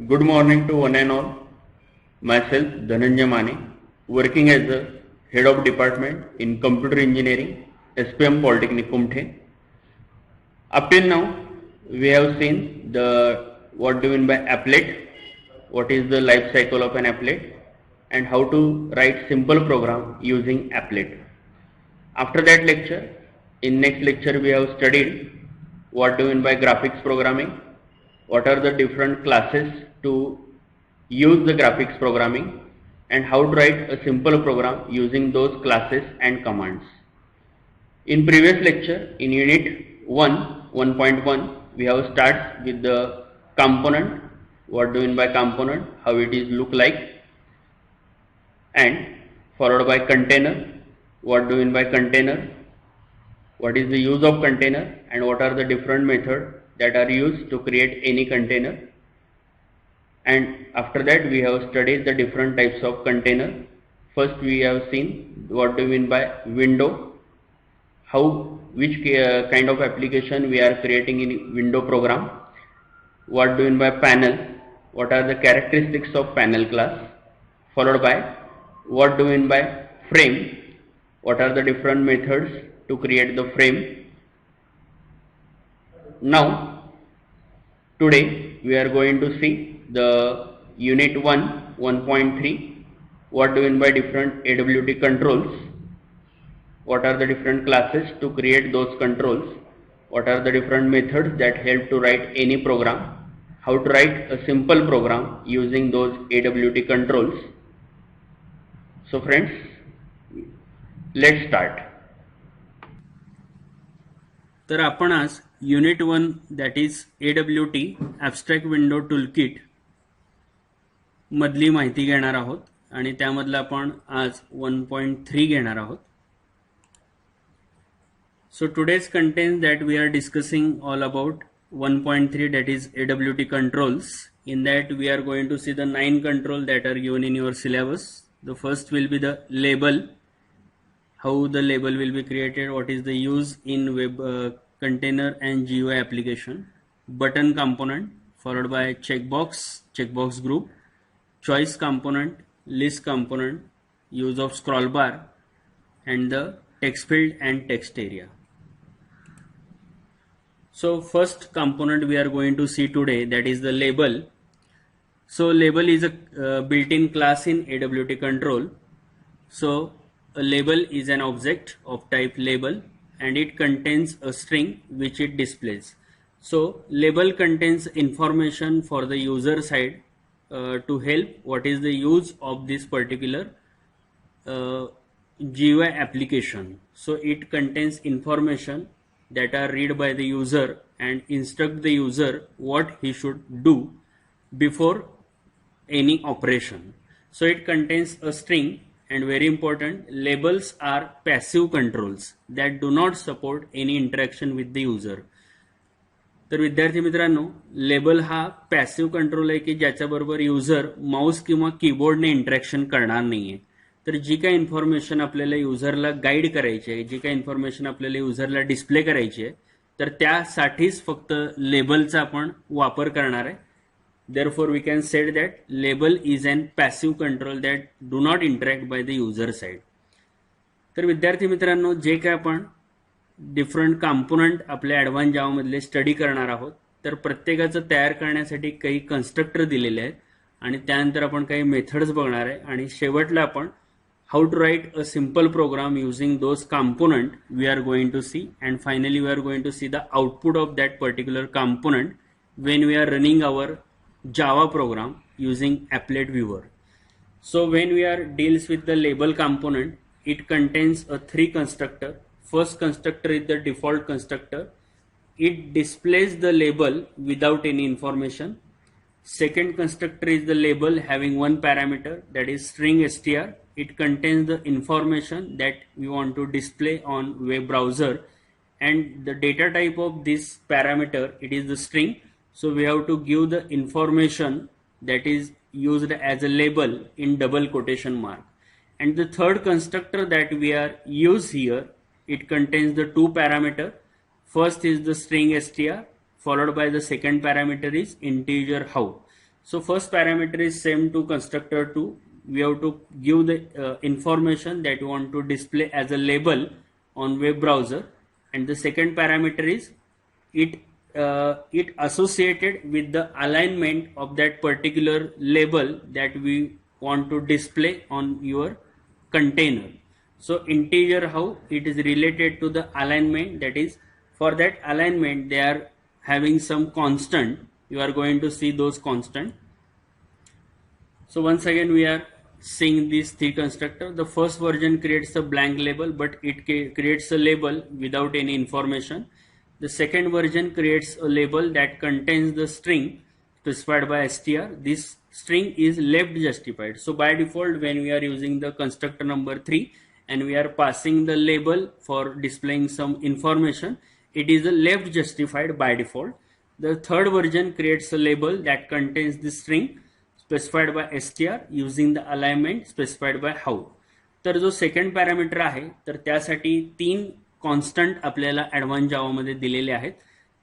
Good morning to one and all. Myself Dhananjay Mane, working as the head of department in computer engineering, SPM Polytechnic Kumthe. Up till now, we have seen what do you mean by applet, what is the life cycle of an applet, and how to write simple program using applet. After that lecture, in next lecture we have studied what do you mean by graphics programming, what are the different classes to use the graphics programming, and how to write a simple program using those classes and commands. In previous lecture, in unit 1.1, we have started with the component, what do you mean by component, how it is look like, and followed by container, what do you mean by container, what is the use of container, and what are the different methods that are used to create any container. And after that we have studied the different types of container. First we have seen what do you mean by window, which kind of application we are creating in window program, what do you mean by panel, what are the characteristics of panel class, followed by what do you mean by frame, what are the different methods to create the frame. Now today we are going to see the unit 1.3, what do you mean by different AWT controls, what are the different classes to create those controls, what are the different methods that help to write any program, how to write a simple program using those AWT controls. So friends, let's start. तर आपण आज unit 1 that is AWT abstract window toolkit मधली माहिती घेणार आहोत आणि त्यामधलं आपण आज 1.3 घेणार आहोत. So today's content that we are discussing all about 1.3 that is AWT controls. In that we are going to see the 9 controls that are given in your syllabus. The first will be the label, how the label will be created, what is the use in web container and GUI application, button component followed by checkbox group, choice component, list component, use of scroll bar, and the text field and text area. So first component we are going to see today, that is the label. So label is a built-in class in AWT control. So a label is an object of type label and it contains a string which it displays. So label contains information for the user side to help what is the use of this particular GUI application. So it contains information that are read by the user and instruct the user what he should do before any operation. So it contains a string, and very important, labels are passive controls that do not support any interaction with the user. तर विद्यार्थी मित्रांनो, label हा passive control आहे की ज्याच्याबरोबर user Mouse किंवा कीबोर्डने interaction करणार नाहीये. तर जी काही इन्फॉर्मेशन आपल्याला युजरला गाईड करायची आहे, जी काही इन्फॉर्मेशन आपल्याला युजरला डिस्प्ले करायची आहे, तर त्यासाठीच फक्त लेबलचा आपण वापर करणार आहे. Therefore we can say that label is an passive control that do not interact by the user side. तर विद्यार्थी मित्रांनो, जे काय आपण डिफरंट कॉम्पोनंट आपल्या ॲडव्हान्स जावा मधले स्टडी करणार आहोत, तर प्रत्येकाचं तयार करण्यासाठी काही कन्स्ट्रक्टर दिलेले आहेत आणि त्यानंतर आपण काही मेथड्स बघणार आहे आणि शेवटला आपण how to write a simple program using those component we are going to see, and finally we are going to see the output of that particular component when we are running our Java program using applet viewer. So when we are deals with the label component, it contains a 3 constructor. First constructor is the default constructor. It displays the label without any information. Second constructor is the label having one parameter, that is string str. It contains the information that we want to display on web browser, and the data type of this parameter, it is the string. So we have to give the information that is used as a label in double quotation mark. And the third constructor that we are use here, it contains the 2 parameter. First is the string str, followed by the second parameter is integer how. So first parameter is same to constructor 2. We have to give the information that you want to display as a label on web browser, and the second parameter is it associated with the alignment of that particular label that we want to display on your container. So integer how it is related to the alignment, that is for that alignment they are having some constant. You are going to see those constant. So once again we are seeing these three constructor. The first version creates a blank label, but it creates a label without any information. The second version creates a label that contains the string specified by str. This string is left justified. So by default, when we are using the constructor number 3 and we are passing the label for displaying some information, it is a left justified by default. The third version creates a label that contains the string specified by str using the alignment specified by how. तर जो second parameter आहे तर त्यासाठी 3 constant आपल्याला advance जावामध्ये दिलेले आहेत.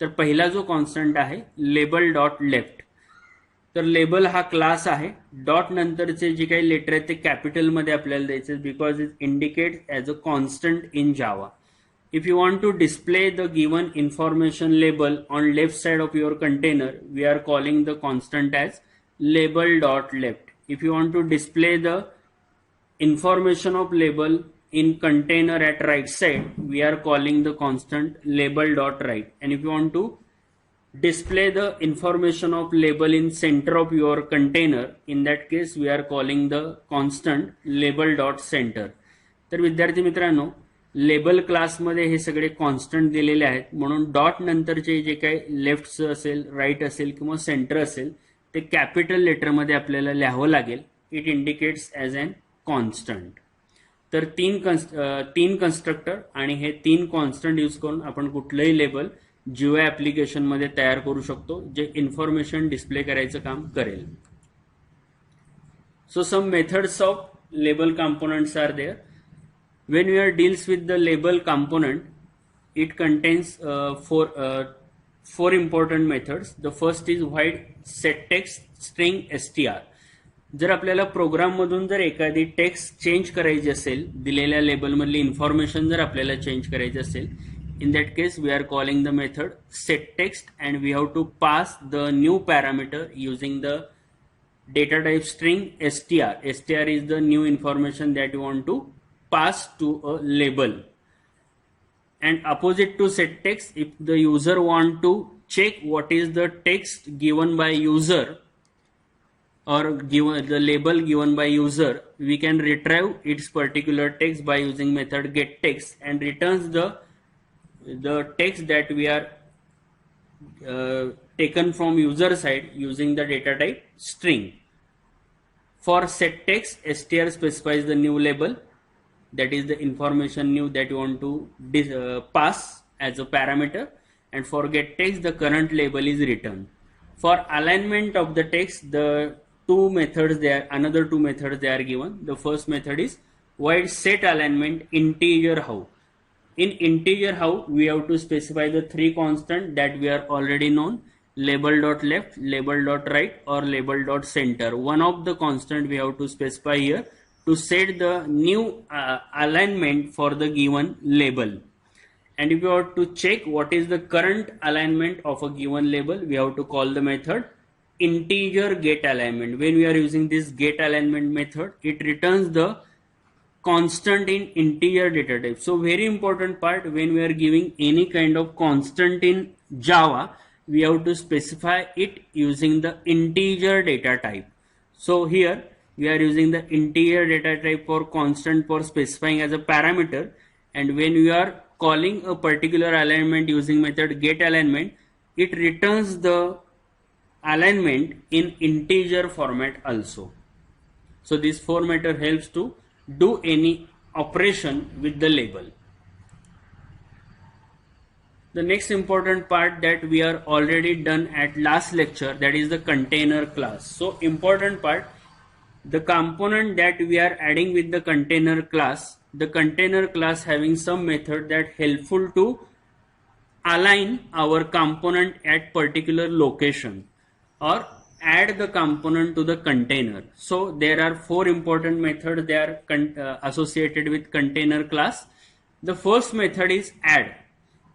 तर पहिला जो कॉन्स्टंट आहे लेबल डॉट लेफ्ट. तर लेबल हा क्लास आहे. डॉट नंतरचे जे काही लेटर आहेत ते कॅपिटलमध्ये आपल्याला द्यायचे because it indicates as a constant in Java. If you want to display the given information label on left side of your container, we are calling the constant as label.left. If you want to display the information of label in container at right side, we are calling the constant label.right. And if you want to display the information of label in center of your container, in that case we are calling the constant label.center. तर विद्यार्थी मित्रांनो, label क्लासमध्ये हे सगळे constant दिलेले आहेत, म्हणून dot नंतरचे जे काही लेफ्ट असेल, राईट असेल किंवा सेंटर असेल ते कॅपिटल लेटरमध्ये आपल्याला लिहावं लागेल. It indicates as an constant. तर तीन कन्स्ट्रक्टर आणि हे 3 कॉन्स्टंट यूज करून आपण कुठलंही लेबल जीओआय ॲप्लिकेशनमध्ये तयार करू शकतो जे इन्फॉर्मेशन डिस्प्ले करायचं काम करेल. So some methods of label components are there. When we are deals with the label component, it contains four important methods. The first is void setText string str. जर आपल्याला programme मधून जर एखादी text change करायची असेल, दिलेल्या label मधली information जर आपल्याला चेंज करायची असेल, in that case we are calling the method setText and we have to pass the new parameter using the data type string str. Str is the new information that you want to pass to a label. And opposite to setText, if the user want to check what is the text given by user or given the label given by user, we can retrieve its particular text by using method getText and returns the text that we are taken from user side using the data type string. For setText, str specifies the new label, that is the information new that you want to pass as a parameter, and for getText the current label is returned. For alignment of the text, the another two methods they are given. The first method is void set alignment integer how. In integer how we have to specify the 3 constant that we are already known: label.left, label.right or label.center. One of the constant we have to specify here to set the new alignment for the given label. And if you want to check what is the current alignment of a given label, we have to call the method integer get alignment. When we are using this get alignment method, it returns the constant in integer data type. So very important part, when we are giving any kind of constant in Java, we have to specify it using the integer data type. So here we are using the integer data type for constant for specifying as a parameter, and when we are calling a particular alignment using method get alignment, it returns the alignment in integer format also. So this formatter helps to do any operation with the label. The next important part that we are already done at last lecture, that is the container class. So important part, the component that we are adding with the container class, the container class having some method that helpful to align our component at particular location or add the component to the container. So there are four important methods they are associated with container class. The first method is add.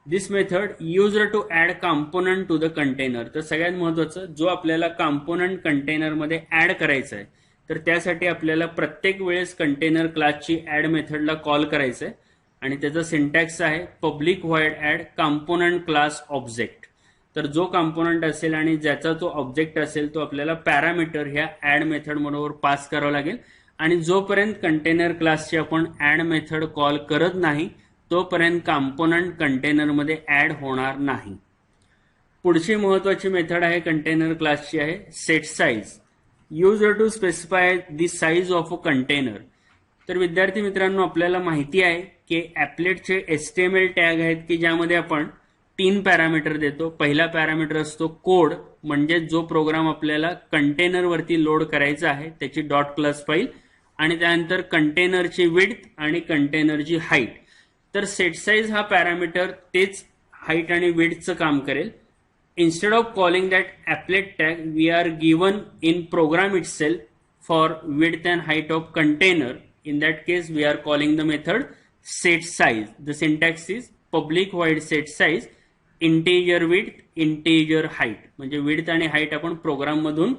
This method used to add component to the container. तर सगळ्यात महत्वाचं जो आपल्याला component container मध्ये add करायचं आहे तर त्यासाठी आपल्याला प्रत्येक वेळेस कंटेनर क्लासची ऍड मेथडला कॉल करायचं आहे आणि त्याचा सिंटॅक्स आहे public void add component class object. तर जो कंपोनंट असेल आणि ज्याचा तो ऑब्जेक्ट असेल तो आपल्याला पॅरामीटर ह्या ऍड मेथड बरोबर पास करावा लागेल आणि जोपर्यंत कंटेनर क्लासची आपण ऍड मेथड कॉल करत नाही तोपर्यंत कंपोनंट कंटेनर मध्ये ऍड होणार नाही. पुढची महत्वाची मेथड आहे कंटेनर क्लासची आहे set size. Use to specify the size of a container. तर विद्यार्थी मित्रांनो आपल्याला माहिती आहे की ऍपलेटचे HTML टॅग आहेत की ज्यामध्ये आपण 3 पॅरामीटर देतो. पहिला पॅरामीटर असतो कोड म्हणजे जो प्रोग्राम आपल्याला कंटेनर वरती लोड करायचा आहे त्याची डॉट क्लास फाईल आणि त्यानंतर कंटेनरची विड्थ आणि कंटेनरची हाईट. तर सेट साइज हा पॅरामीटर तेच हाईट आणि विड्थचं काम करेल. Instead of calling that applet tag, we are given in program itself for width and height of container. In that case, we are calling the method set size. The syntax is public void set size, integer width, integer height. म्हणजे width आणि height आपण program मधून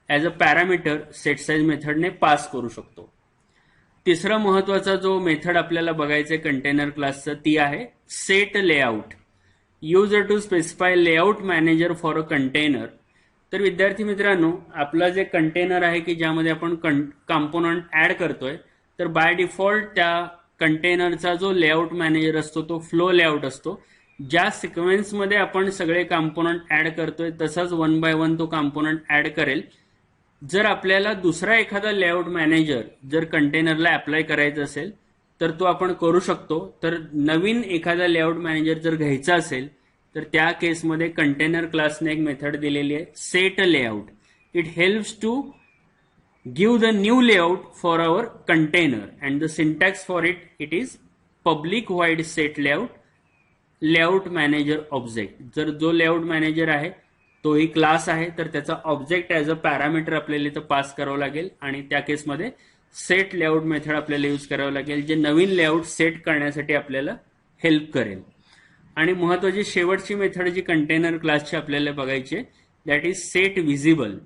as a parameter set size मेथडने pass करू शकतो. तिसरा महत्वाचा जो मेथड आपल्याला बघायचं कंटेनर क्लासचं ती आहे set layout. Use to specify layout manager for a container. तर विद्यार्थी मित्रांनो आपला जे कंटेनर आहे की ज्यामध्ये आपण कंपोनंट ऍड करतोय तर बाय डिफॉल्ट त्या कंटेनरचा जो लेआउट मॅनेजर असतो तो फ्लो लेआउट असतो. ज्या सिक्वेन्समध्ये आपण सगळे कंपोनंट ऍड करतोय तसाच 1 बाय 1 तो कंपोनंट ऍड करेल. जर आपल्याला दुसरा एखादा लेआउट मॅनेजर जर कंटेनरला अप्लाय करायचा असेल तर तो आपण करू शकतो. तर नवीन एखादा लेआउट मॅनेजर जर घ्यायचा असेल तर त्या केसमध्ये कंटेनर क्लासने एक मेथड दिलेली आहे set layout. It helps to give the new layout for our container and the syntax for it is public void set layout manager object. जर जो लेआउट मॅनेजर आहे तोही क्लास आहे तर त्याचा ऑब्जेक्ट ऍज अ पॅरामीटर आपल्याला इथं पास करावं लागेल आणि त्या केसमध्ये सेट लेआउट मेथड आपल्याला यूज करावं लागेल जे नवीन लेआउट सेट करण्यासाठी आपल्याला हेल्प करेल. आणि महत्वाची शेवटची मेथड जी कंटेनर क्लासची आपल्याला बघायची दॅट इज सेट व्हिजिबल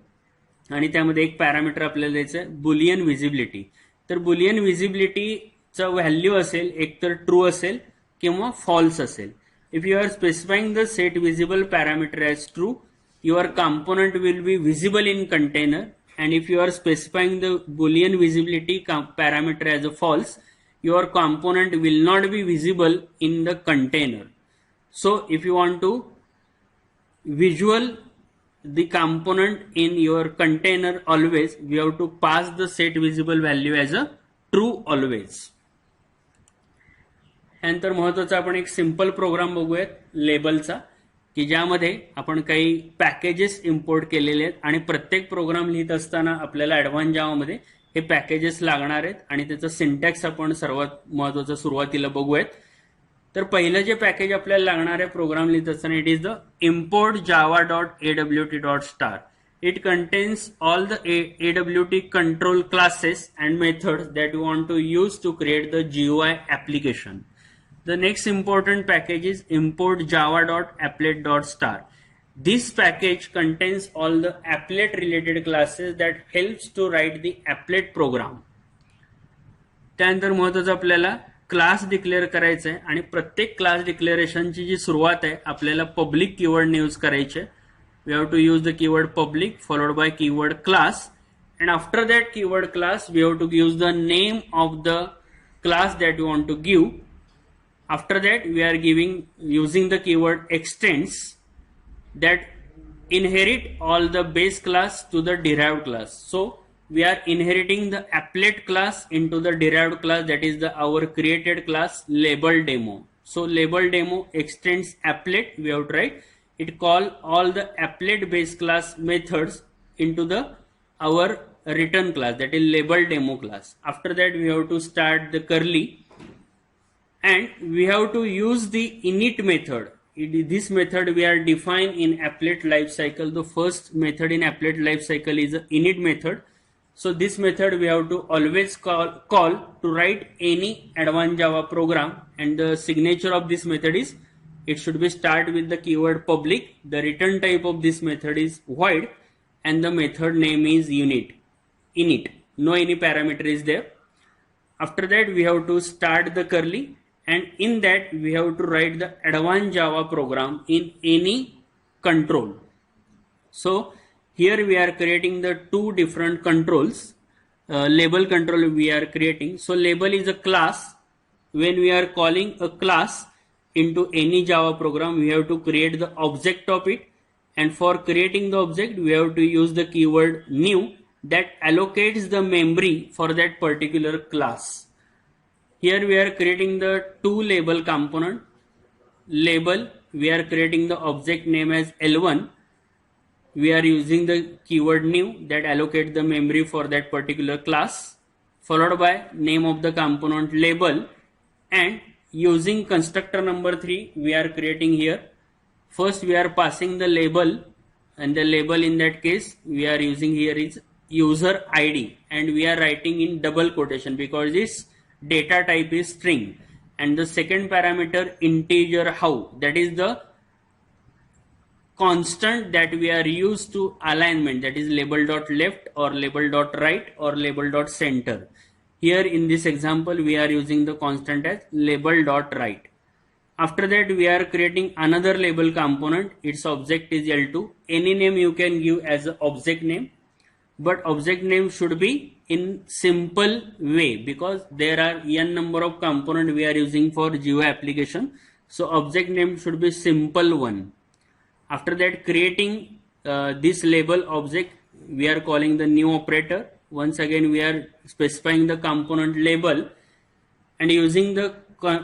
आणि त्यामध्ये एक पॅरामीटर आपल्याला द्यायचं आहे बुलियन व्हिजिबिलिटी. तर बुलियन व्हिजिबिलिटीचं व्हॅल्यू असेल एक तर ट्रू असेल किंवा फॉल्स असेल. If you are specifying the set visible parameter as true your component will be visible in container. And if you are specifying the Boolean visibility parameter as a false, your component will not be visible in the container. So if you want to visual the component in your container always, we have to pass the set visible value as a true always. यानंतर महत्वाचा आपण एक simple programme बघूयात लेबलचा की ज्यामध्ये आपण काही packages import केलेले आहेत आणि प्रत्येक प्रोग्राम लिहित असताना आपल्याला ऍडव्हान्स जावामध्ये हे पॅकेजेस लागणार आहेत आणि त्याचा सिंटॅक्स आपण सर्वात महत्वाचं सुरुवातीला बघूयात. तर पहिलं जे पॅकेज आपल्याला लागणार आहे प्रोग्राम लिहित असताना it is the import Java dot AWT dot star. It contains all the AWT control classes and methods that you want to use to create the GUI application. The next important package is import java.applet.star. This package contains all the applet related classes that helps to write the applet program. त्यानंतर महत्वाचं आपल्याला class declare करायचं आहे आणि प्रत्येक class डिक्लेरेशनची जी सुरुवात आहे आपल्याला पब्लिक कीवर्डने यूज करायचे. We have to use the keyword public followed by keyword class and after that keyword class we have to use the name of the class that you want to give. After that, we are using the keyword extends that inherit all the base class to the derived class. So we are inheriting the applet class into the derived class that is our created class label demo. So label demo extends applet. We have to write it call all the applet base class methods into our return class that is label demo class. After that, we have to start the curly. And we have to use the init method this method we are defined in applet lifecycle. The first method in applet lifecycle is a init method. So this method we have to always call to write any advanced Java program, and the signature of this method is it should be start with the keyword public. The return type of this method is void, and the method name is init. No any parameter is there. After that we have to start the curly, and in that we have to write the advanced Java program in any control. So here we are creating the two different controls. Label control we are creating. So label is a class. When we are calling a class into any Java program, we have to create the object of it, and for creating the object we have to use the keyword new that allocates the memory for that particular class. Here we are creating the two label component. Label, we are creating the object name as L1. We are using the keyword new that allocate the memory for that particular class, followed by name of the component label, and using constructor number 3 we are creating here. First we are passing the label, and the label in that case we are using here is user ID, and we are writing in double quotation because this data type is string, and the second parameter integer how, that is the constant that we are used to alignment, that is label.left or label.right or label.center. Here in this example we are using the constant as label.right. After that we are creating another label component. Its object is L2. Any name you can give as an object name, but object name should be in simple way because there are n number of component we are using for GUI application. So object name should be simple one. After that, creating this label object, we are calling the new operator. Once again we are specifying the component label, and using the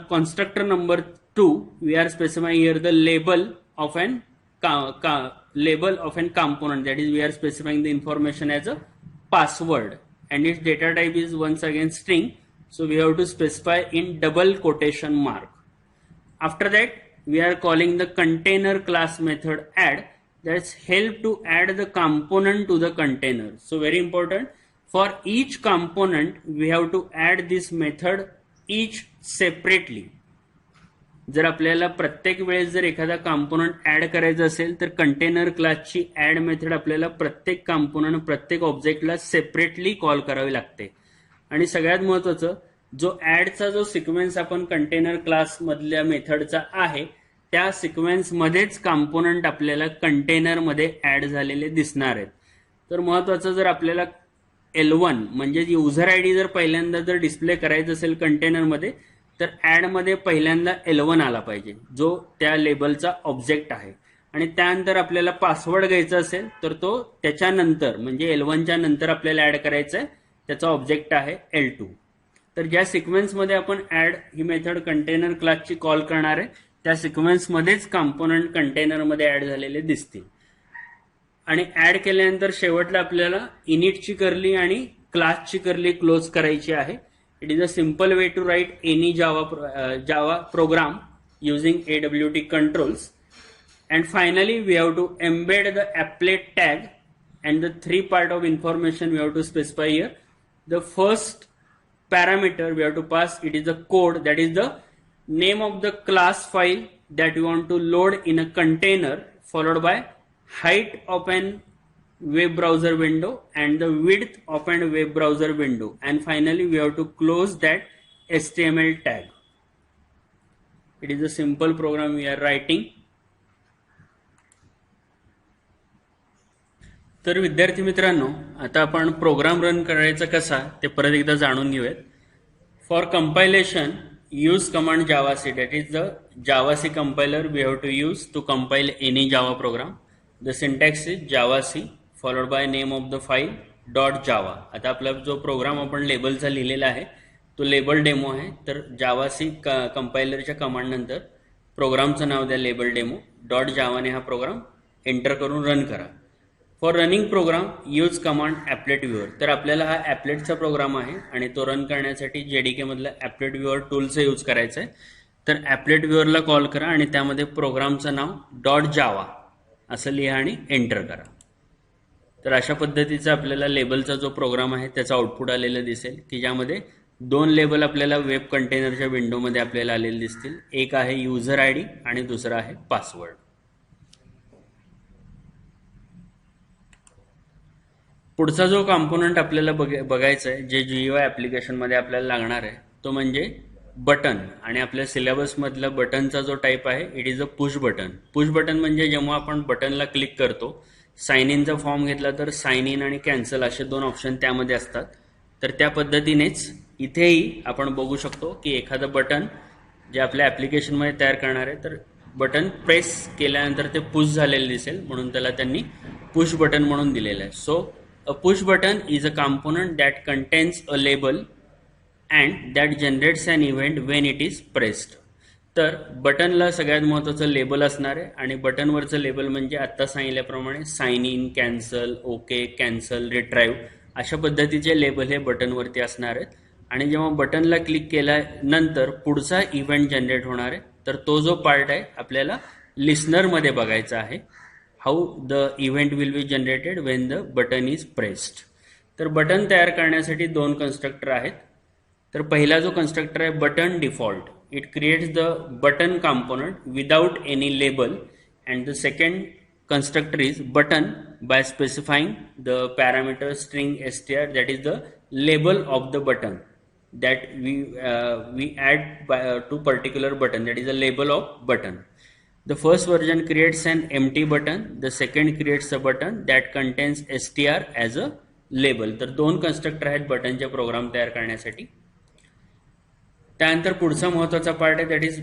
constructor number 2 we are specifying here the label of an component, that is we are specifying the information as a password, and its data type is once again string, so we have to specify in double quotation mark. After that we are calling the container class method add, that's help to add the component to the container. So very important, for each component we have to add this method each separately. जर आपल्याला प्रत्येक वेळेस जर एखादा component add करायचा असेल तर container क्लासची ऍड मेथड आपल्याला प्रत्येक कंपोनंट प्रत्येक ऑब्जेक्टला सेपरेटली कॉल करावी लागते. आणि सगळ्यात महत्वाचं, जो ऍडचा जो सिक्वेन्स आपण कंटेनर क्लास मधल्या मेथडचा आहे त्या सिक्वेन्स मध्येच कंपोनंट आपल्याला कंटेनर मध्ये ऍड झालेले दिसणार आहेत. तर महत्वाचं, जर आपल्याला L1 म्हणजे युजर आयडी जर पहिल्यांदा जर डिस्प्ले करायचं असेल कंटेनर मध्ये, तर ऍड मध्ये पहिल्यांदा L1 आला पाहिजे जो त्या लेबलचा ऑब्जेक्ट आहे, आणि त्यानंतर आपल्याला पासवर्ड घ्यायचा असेल तर तो त्याच्यानंतर म्हणजे L1 च्या नंतर आपल्याला ऍड करायचा आहे, त्याचा ऑब्जेक्ट आहे L2. तर ज्या सिक्वेन्स मध्ये आपण ऍड ही मेथड कंटेनर क्लासची कॉल करणार आहे त्या सिक्वेन्स मध्येच कंपोनंट कंटेनर मध्ये ऍड झालेले दिसतील. आणि ऍड केल्यानंतर शेवटला आपल्याला इनिटची करली आणि क्लासची करली क्लोज करायची आहे. It is a simple way to write any Java program using AWT controls. And finally, we have to embed the applet tag, and the 3 part of information we have to specify here. The first parameter we have to pass, it is the code, that is the name of the class file that we want to load in a container, followed by height of an web browser window and the width of an web browser window, and finally we have to close that HTML tag. It is a simple program we are writing. तर विद्यार्थी मित्रांनो, आता आपण program run करायचा कसा ते परत एकदा जाणून घेऊयात. For compilation use command javac, that is the javac compiler we have to use to compile any Java program. The syntax is javac followed by name of the file .java. आता आपला जो प्रोग्राम आपण लेबलचा लिहिलेला आहे तो label demo आहे. तर जावासी कंपायलरच्या command नंतर प्रोग्रामचं नाव द्या लेबल डेमो .java ने हा प्रोग्राम एंटर करून रन करा. For running program use command applet viewer. तर आपल्याला हा ॲपलेटचा प्रोग्राम आहे आणि तो रन करण्यासाठी JDK मधला ॲपलेट व्ह्यूअर टूलचा यूज करायचा आहे. तर ॲपलेट व्ह्युअरला कॉल करा आणि त्यामध्ये प्रोग्रामचं नाव डॉट जावा असं लिहा आणि एंटर करा. तर अशा पद्धतीचा आपल्याला लेबलचा जो प्रोग्राम आहे त्याचा आउटपुट आलेलं दिसेल की ज्यामध्ये 2 लेबल आपल्याला वेब कंटेनरच्या विंडोमध्ये आपल्याला आलेले दिसतील. एक आहे युजर आय डी आणि दुसरा आहे पासवर्ड. पुढचा जो कॉम्पोनंट आपल्याला बघायचा आहे जे GUI ॲप्लिकेशनमध्ये आपल्याला लागणार आहे तो म्हणजे बटन. आणि आपल्या सिलेबसमधला बटनचा जो टाईप आहे it is a push button. Push button म्हणजे जेव्हा आपण बटनला क्लिक करतो, साइन इनचा फॉर्म घेतला तर साइन इन आणि कॅन्सल असे 2 ऑप्शन त्यामध्ये असतात. तर त्या पद्धतीनेच इथेही आपण बघू शकतो की एखादं बटन जे आपल्या ॲप्लिकेशनमध्ये तयार करणार आहे तर बटन प्रेस केल्यानंतर ते पुश झालेलं दिसेल म्हणून त्याला त्यांनी पुश बटन म्हणून दिलेलं आहे. So a push button is a component that contains a label and that generates an event when it is pressed. तर बटनला सगळ्यात महत्त्वाचं लेबल असणार आहे आणि बटनवरचं लेबल म्हणजे आत्ता सांगितल्याप्रमाणे sign in, cancel, okay, cancel, retrieve अशा पद्धतीचे लेबल हे बटनवरती असणार आहेत. आणि जेव्हा बटनला क्लिक केल्यानंतर पुढचा इव्हेंट जनरेट होणार आहे तर तो जो पार्ट आहे आपल्याला लिस्नरमध्ये बघायचा आहे. How the event will be generated when the button is pressed. तर बटन तयार करण्यासाठी 2 कन्स्ट्रक्टर आहेत. तर पहिला जो कन्स्ट्रक्टर आहे button default, it creates the button component without any label. And the second constructor is button by specifying the parameter string str that is the label of the button that we add to particular button, that is a label of button. The first version creates an empty button, the second creates a button that contains str as a label. तर 2 constructor आहेत बटनचे programme तयार करण्यासाठी. त्यानंतर पुढचा महत्त्वाचा part आहे that is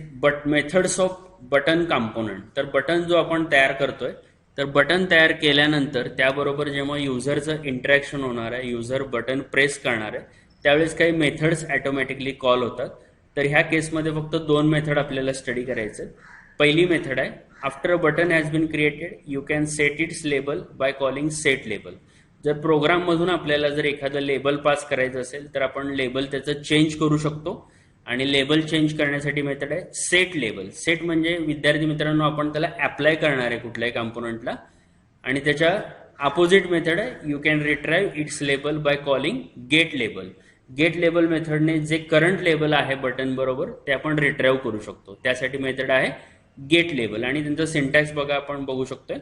methods off button component. तर button जो आपण तयार करतोय तर बटन तयार केल्यानंतर त्याबरोबर जेव्हा युजरचं इंटरॅक्शन होणार आहे, युजर बटन प्रेस करणार आहे त्यावेळेस काही मेथड्स ॲटोमॅटिकली कॉल होतात. तर ह्या केसमध्ये फक्त 2 मेथड आपल्याला स्टडी करायचे. पहिली मेथड आहे after a button has been created you can set its label by calling set label. जर प्रोग्राममधून आपल्याला जर एखादं लेबल पास करायचं असेल तर आपण लेबल त्याचं चेंज करू शकतो. आणि लेबल चेंज करण्यासाठी मेथड आहे सेट लेबल. सेट म्हणजे विद्यार्थी मित्रांनो आपण त्याला अप्लाय करणार आहे कुठल्याही कॉम्पोनंटला. आणि त्याच्या अपोजिट मेथड आहे you can retrieve its label by calling get label. Get label मेथडने जे करंट लेबल आहे बटन बरोबर ते आपण रिट्राईव्ह करू शकतो. त्यासाठी मेथड आहे गेट लेबल. आणि त्यांचं सिंटॅक्स बघा आपण बघू शकतोय.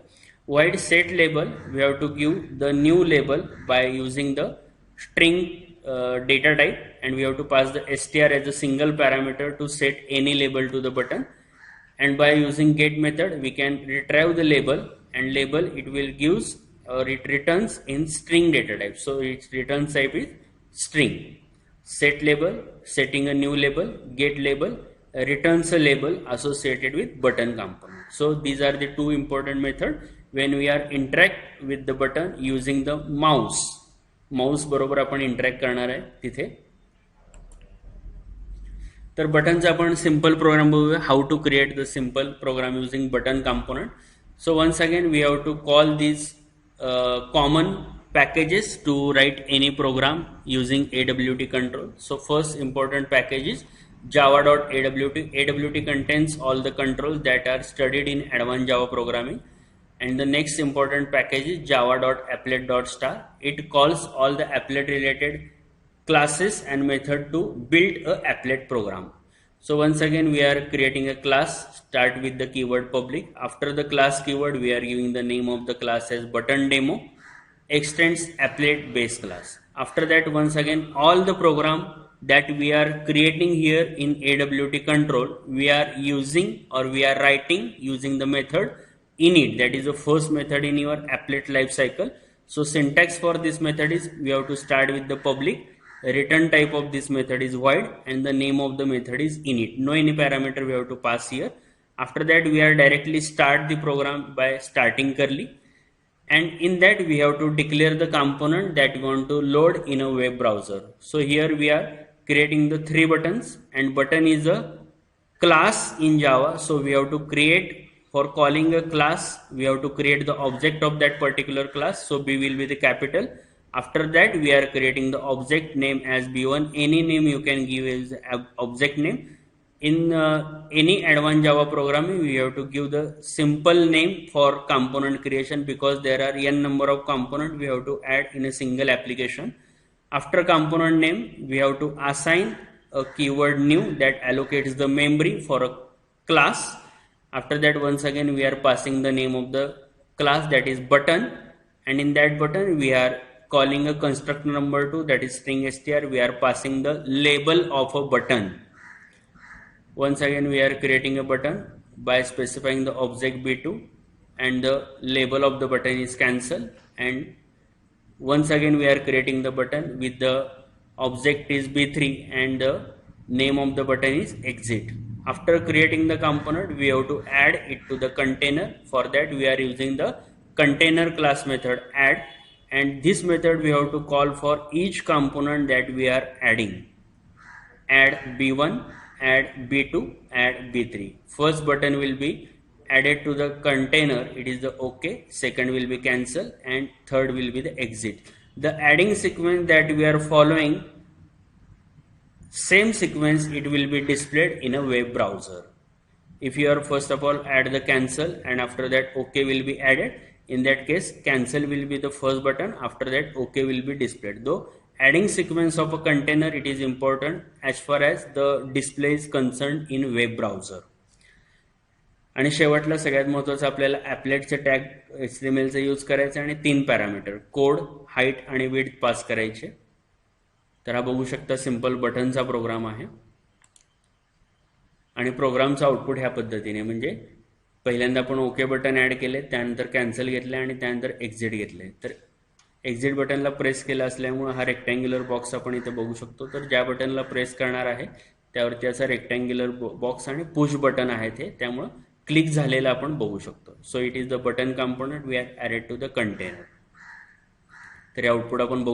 Void set label we have to give the new label by using the string data type and we have to pass the str as a single parameter to set any label to the button. And by using get method we can retrieve the label and label it will gives or it returns in string data type. So its return type is string. Set label, setting a new label, get label, returns a label associated with button component. So these are the 2 important methods when we are interact with the button using the mouse. Mouse बरोबर आपण interact करणार आहे तिथे. तर बटनचा आपण simple program बघूया. How to create the simple program using button component. So once again we have to call these common packages to write any program using AWT control. So first important package is java.awt. AWT contains all the controls that are studied in advanced Java programming. And the next important package is java.applet.star. It calls all the applet related classes and method to build a applet program. So once again we are creating a class. Start with the keyword public. After the class keyword we are giving the name of the class as button demo. Extends applet base class. After that once again all the program that we are creating here in AWT control we are using or we are writing using the method init, that is the first method in your applet life cycle. So syntax for this method is we have to start with the public, return type of this method is void and the name of the method is init. No any parameter we have to pass here. After that we are directly start the program by starting curly, and in that we have to declare the component that we want to load in a web browser. So here we are creating the 3 buttons and button is a class in Java. So we have to create, for calling a class we have to create the object of that particular class. So B will be the capital. After that we are creating the object name as B1. Any name you can give as object name. in any advanced Java programming, we have to give the simple name for component creation, because there are n number of components we have to add in a single application. After component name, we have to assign a keyword new that allocates the memory for a class. After that, once again, we are passing the name of the class, that is button, and in that button we are calling a constructor number 2, that is string str. We are passing the label of a button. Once again, we are creating a button by specifying the object b2, and the label of the button is cancel, and once again we are creating the button with the object is b3 and the name of the button is exit. After creating the component, we have to add it to the container. For that, we are using the container class method add, and this method we have to call for each component that we are adding. Add b1, add b2, add b3. First button will be added to the container, it is the OK. Second will be cancel, and third will be the exit. The adding sequence that we are following, same sequence it will be displayed in a web browser. If you are first of all add the cancel, and after that OK will be added, in that case cancel will be the first button, after that OK will be displayed. Though adding sequence of a container, it is important as far as the display is concerned in web browser. आणि शेवटला सगळ्यात महत्त्वाचं आपल्याला ॲपलेटचे tag HTMLचे use करायचे आणि 3 parameter code, height आणि width पास करायचे. तर हा बघू शकता सिंपल बटनचा प्रोग्राम आहे, आणि प्रोग्रामचं आउटपुट ह्या पद्धतीने, म्हणजे पहिल्यांदा आपण ओके बटन ॲड केले, त्यानंतर कॅन्सल घेतले आणि त्यानंतर एक्झिट घेतले. तर एक्झिट बटनला प्रेस केलं असल्यामुळे हा रेक्टँग्युलर बॉक्स आपण इथे बघू शकतो. तर ज्या बटनला प्रेस करणार आहे त्यावरती याचा रेक्टँग्युलर बॉक्स आणि पुश बटन आहे ते, त्यामुळं क्लिक झालेलं आपण बघू शकतो. So it is the button component we are added to the container. तर आउटपुट आपण बघू